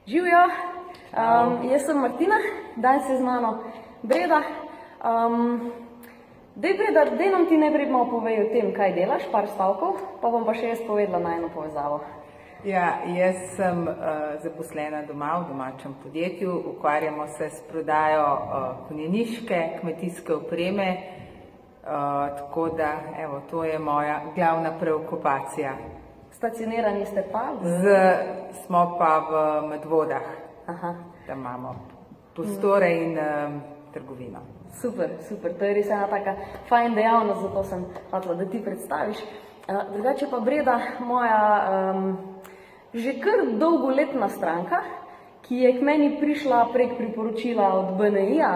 Živijo, jaz sem Martina, danes je z mano Breda. Breda, daj nam ti najprej malo povej o tem, kaj delaš, par stavkov, pa bom pa še jaz povedala najno povezavo. Ja, jaz sem zaposlena doma v domačem podjetju, ukvarjamo se s prodajo konjeniške, kmetijske opreme, tako da, evo, to je moja glavna preokupacija. Stacionirani ste pa? Smo pa v Medvodah. Aha. Tam imamo prostore in trgovino. Super, super, to je res ena taka fajn dejavnost, zato sem hotela, da ti predstaviš. Drugače pa Breda, moja že kar dolgoletna stranka, ki je k meni prišla prek priporočila od BNI-ja,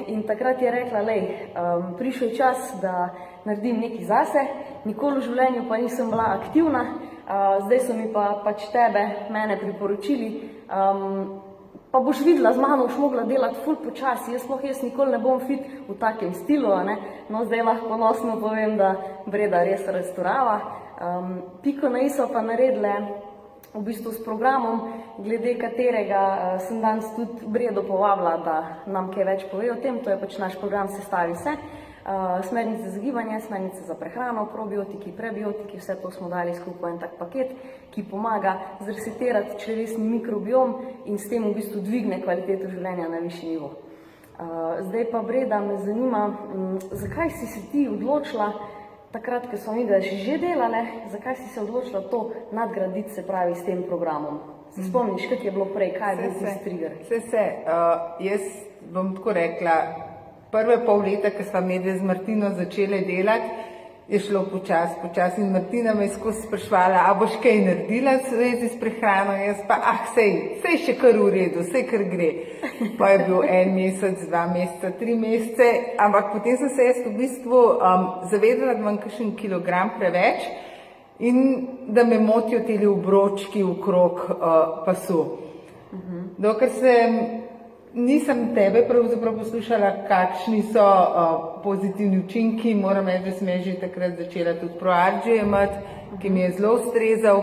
in takrat je rekla, prišel je čas, da naredim nekaj zase, nikoli v življenju pa nisem bila aktivna, zdaj so mi pa pač mene priporočili, pa boš videla, z mano boš mogla delati ful počasi, jaz nikoli ne bom fit v takem stilu, no zdaj lahko ponosno povem, da Breda res restorava. Piko na i so pa naredile v bistvu s programom, glede katerega sem danes tudi Bredo povabila, da nam kaj več pove o tem, to je pač naš program Sestavi se. Smernice za gibanje, smernice za prehrano, probiotiki, prebiotiki, vse to smo dali skupaj en tak paket, ki pomaga zresetirati črevesni mikrobiom in s tem v bistvu dvigne kvaliteto življenja na višji nivo. Zdaj pa Breda, me zanima, zakaj si se ti odločila, takrat, ko smo videli, da si že delale, zakaj si se odločila to nadgraditi, se pravi, s tem programom? Se spomniš, kaj je bilo prej, kaj je bil tisti trigger? Jaz bom tako rekla, prve pol leta, ko sva medve z Martino začele delati, je šlo počasi in Martina me je skozi spraševala, a boš kaj naredila v zvezi s prehrano, jaz pa, sej še kar v redu, sej kar gre. Pa je bil 1 mesec, 2 meseca, 3 mesece, ampak potem sem se jaz v bistvu zavedala, da imam kakšen kilogram preveč in da me motijo teli obročki okrog pasu. Dokler nisem tebe pravzaprav poslušala, kakšni so pozitivni učinki, moram reči, da sem že takrat začela tudi ProArgio jemati, ki mi je zelo ustrezal.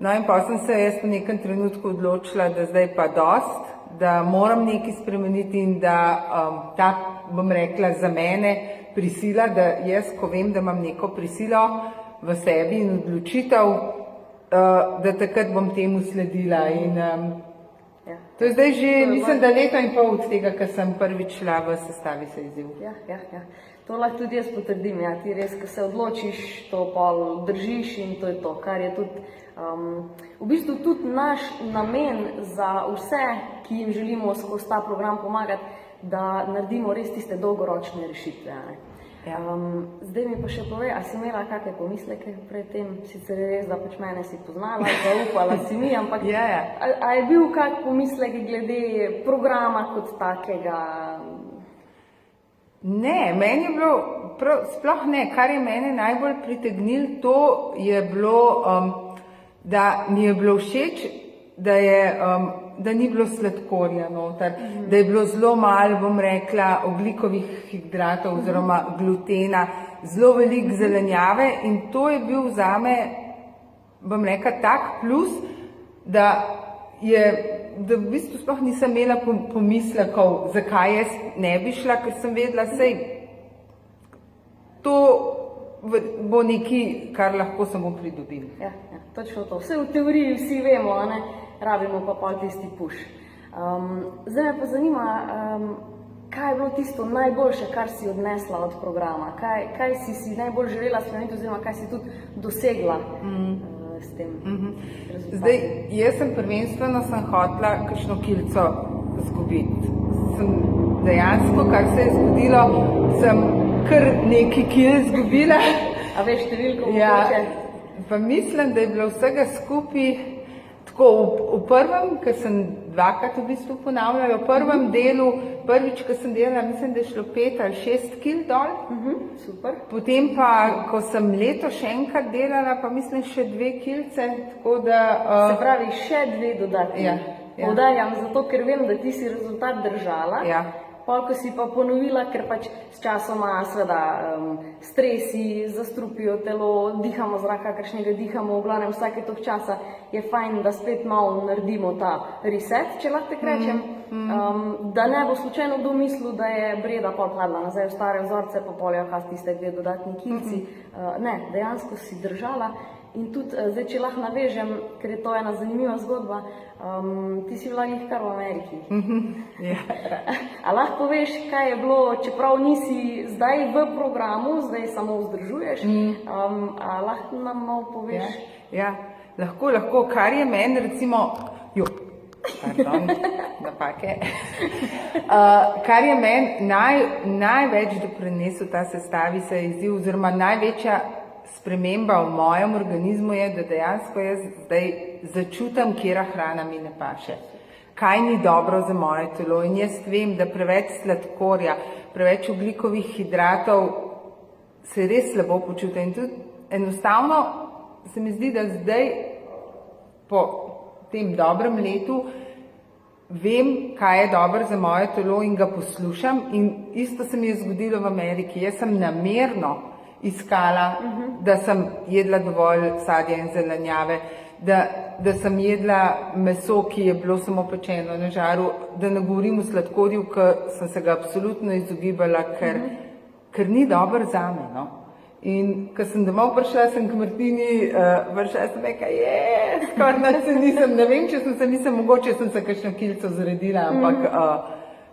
No in pa sem se jaz v nekem trenutku odločila, da zdaj pa dost, da moram nekaj spremeniti in da ta, bom rekla, za mene prisila, da jaz, ko vem, da imam neko prisilo v sebi in odločitev, da takrat bom temu sledila in to je zdaj že, mislim, da leto in pol od tega, ko sem prvič šla v Sestavi se izziv. Ja. To lahko tudi jaz potrdim, ja, ti res, ko se odločiš, to pa držiš in to je to, kar je tudi, v bistvu tudi naš namen za vse, ki jim želimo skozi ta program pomagati, da naredimo res tiste dolgoročne rešitve. Zdaj mi pa še povej, a si imela kakšne pomisleke pred tem, sicer je res, da pač mene si poznala, zaupala si mi, ampak a je bil kak pomislek glede programa kot takega? Ne, meni je bilo, sploh ne, kar je mene najbolj pritegnilo, to je bilo, da mi je bilo všeč, da ni bilo sladkorja noter, da je bilo zelo malo, bom rekla, ogljikovih hidratov oziroma glutena, zelo veliko zelenjave in to je bil zame, bom rekla, tak plus, da v bistvu sploh nisem imela pomislekov, zakaj jaz ne bi šla, ker sem vedela, sej to bo nekaj, kar lahko samo pridobim. Ja, točno to. Vse v teoriji vsi vemo, rabimo pa pol tisti puš. Zdaj me pa zanima, kaj je bilo tisto najboljše, kar si odnesla od programa? Kaj si najbolj želela spremeniti oziroma kaj si tudi dosegla s tem rezultatom? Zdaj, jaz sem prvenstveno hotela kakšno kilco izgubiti. Dejansko, kar se je zgodilo, sem kar nekaj kil izgubila. A veš številko mogoče? Pa mislim, da je bilo vsega skupaj tako v prvem, ker sem dvakrat v bistvu ponavljala, v prvem delu, prvič, ko sem delala, mislim, da je šlo 5 ali 6 kil dol. Super. Potem pa, ko sem leto še enkrat delala, pa mislim še 2 kilce, tako da... Se pravi, še 2 dodatni. Poudarjam, zato ker vem, da ti si rezultat držala. pol, ko si pa ponovila, ker pač s časoma seveda stresi zastrupijo telo, dihamo zrak, kakršnega dihamo, v glavnem vsake toliko časa je fajn, da spet malo naredimo ta reset, če lahko tako rečem, da ne bo slučajno kdo mislil, da je Breda pol padla nazaj v stare vzorce, pa pol tiste dve dodatni kilci. Ne, dejansko si držala. In tudi zdaj, če lahko navežem, ker je to ena zanimiva zgodba, ti si bila njih kar v Ameriki. A lahko poveš, kaj je bilo, čeprav nisi zdaj v programu, zdaj samo vzdržuješ, a lahko nam malo poveš? Ja, lahko, kar je meni recimo, napake, kar je meni največ doprinesel ta sestavi se izziv, oziroma največja sprememba v mojem organizmu je, da dejansko jaz zdaj začutam, katera hrana mi ne paše, kaj ni dobro za moje telo in jaz vem, da preveč sladkorja, preveč ogljikovih hidratov se res slabo počutim in tudi enostavno se mi zdi, da zdaj po tem dobrem letu vem, kaj je dobro za moje telo in ga poslušam in isto se mi je zgodilo v Ameriki, jaz sem namerno iskala, da sem jedla dovolj sadja in zelenjave, da sem jedla meso, ki je bilo samo pečeno na žaru, da ne govorim o sladkorju, ker sem se ga absolutno izogibala, ker ni dobro zame, no. In ko sem domov prišla, sem k Martini, prišla sem rekla, skoraj nič se nisem, ne vem, mogoče sem se kakšno kilco zredila, ampak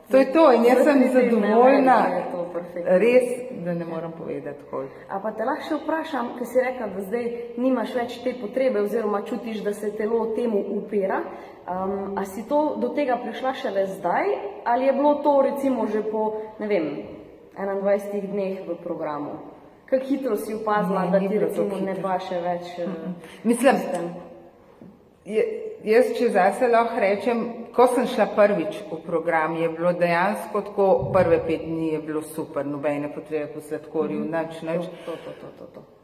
to je to in jaz sem zadovoljna, res, da ne moram povedati koliko. A pa te lahko še vprašam, ker si rekla, da zdaj nimaš več te potrebe oziroma čutiš, da se telo temu upira, a si to do tega prišla šele zdaj ali je bilo to recimo že po, ne vem, 21 dneh v programu? Kako hitro si opazila, da ti recimo ne paše več? Mislim, jaz če zase lahko rečem, ko sem šla prvič v program, je bilo dejansko tako, prve 5 dni je bilo super, nobene potrebe po sladkorju, nič.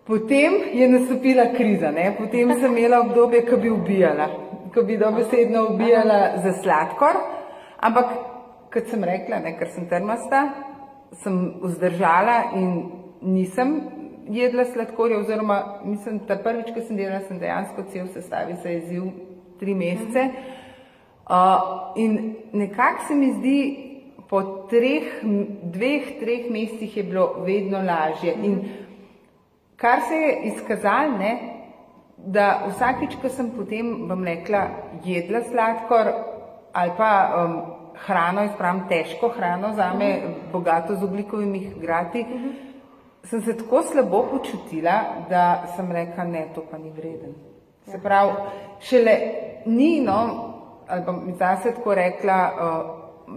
Potem je nastopila kriza, ne? Potem sem imela obdobje, ko bi ubijala, ko bi dobesedno ubijala za sladkor, ampak, kot sem rekla, ne, ker sem trmasta, sem vzdržala in nisem jedla sladkorja, oziroma mislim, ta prvič, ko sem delala, sem dejansko cel sestavi se izziv 3 mesece. In nekako se mi zdi, po 2-3 mesecih je bilo vedno lažje. In kar se je izkazalo, ne, da vsakič, ko sem potem, bom rekla, jedla sladkor ali pa hrano, izpravim težko hrano zame, bogato z ogljikovimi hidrati, sem se tako slabo počutila, da sem rekla, ne, to pa ni vreden. Se pravi, šele ni, no, ali pa mi zase tako rekla,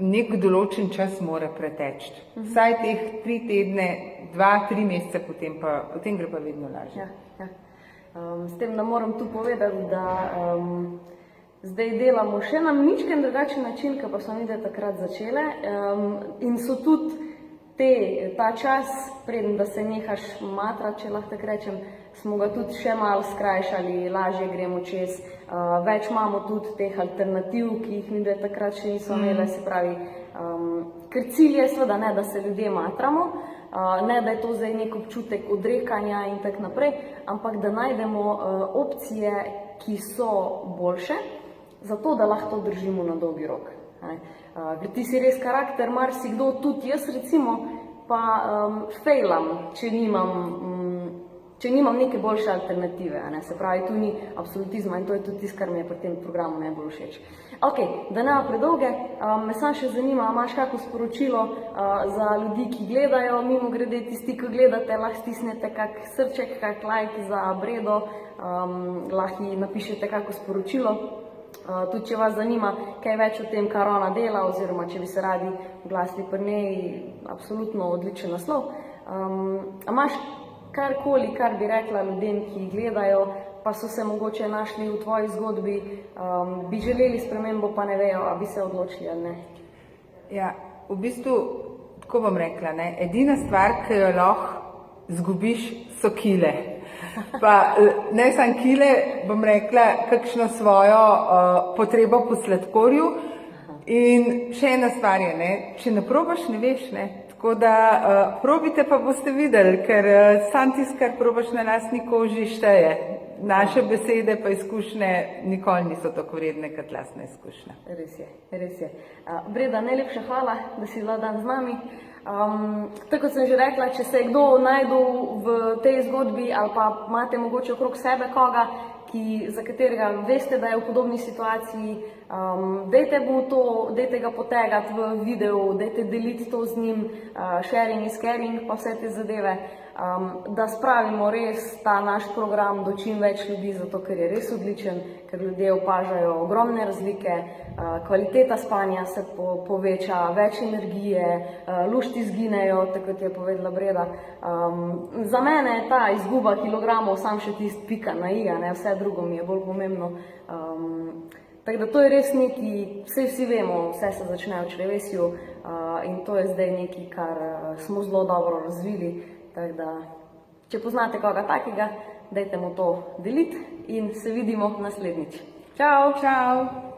nek določen čas mora preteči. Vsaj teh 3 tedne, 2-3 mesece, potem gre pa vedno lažje. S tem, da moram tu povedati, da zdaj delamo še na ničken drugačen način, kot pa smo mi takrat začele, in so tudi ta čas, preden da se nehaš matrati, če lahko tako rečem, smo ga tudi še malo skrajšali, lažje gremo čez, več imamo tudi teh alternativ, ki jih mi takrat še niso imeli, se pravi, ker cilj je seveda ne, da se ljudje matramo, ne, da je to zdaj nek občutek odrekanja in tak naprej, ampak da najdemo opcije, ki so boljše, zato da lahko to držimo na dolgi rok. Ker ti si res karakter, marsikdo, tudi jaz recimo, pa failam, če nimam neke boljše alternative, se pravi, tu ni absolutizma in to je tudi tisto, kar mi je pri tem programu najbolj všeč. Ok, da ne predolge, me samo še zanima, imaš kako sporočilo za ljudi, ki gledajo, mimo grede tisti, ki gledate, lahko stisnete kak srček, kak like za Bredo, lahko ji napišete kako sporočilo. Tudi če vas zanima kaj več o tem, kar ona dela, oziroma če bi se radi oglasili pri njej, absolutno odličen naslov. Imaš karkoli, kar bi rekla ljudem, ki gledajo, pa so se mogoče našli v tvoji zgodbi, bi želeli spremembo, pa ne vejo, a bi se odločili ali ne? Ja, v bistvu, tako bom rekla, ne, edina stvar, ki jo lahko zgubiš, so kile. Pa ne samo kile, bom rekla, kakšno svojo potrebo po sladkorju In še ena stvar je, ne, če ne probaš, ne veš, ne. Tako da probite pa boste videli, ker sam tisto, kar probaš na lastni koži, šteje. Naše besede pa izkušnje nikoli niso tako vredne kot lastne izkušnje. Res je, res je. Breda, najlepša hvala, da si bila dan z nami. Tako kot sem že rekla, če se je kdo najdel v tej zgodbi ali pa imate mogoče okrog sebe koga, za katerega veste, da je v podobni situaciji, dajte ga potegati v videu, dajte deliti to z njim, sharing is caring, pa vse te zadeve, da spravimo res ta naš program do čim več ljudi, zato ker je res odličen, ker ljudje opažajo ogromne razlike, kvaliteta spanja se poveča, več energije, lušti izginejo, tako kot je povedala Breda. Za mene je ta izguba kilogramov sam še tisti pika na i, vse drugo mi je bolj pomembno. Tako da to je res nekaj, vsi vemo, vse se začne v črevesju in to je zdaj nekaj, kar smo zelo dobro razvili. Tako da, če poznate koga takega, dajte mu to deliti in se vidimo naslednjič. Čau! Čau!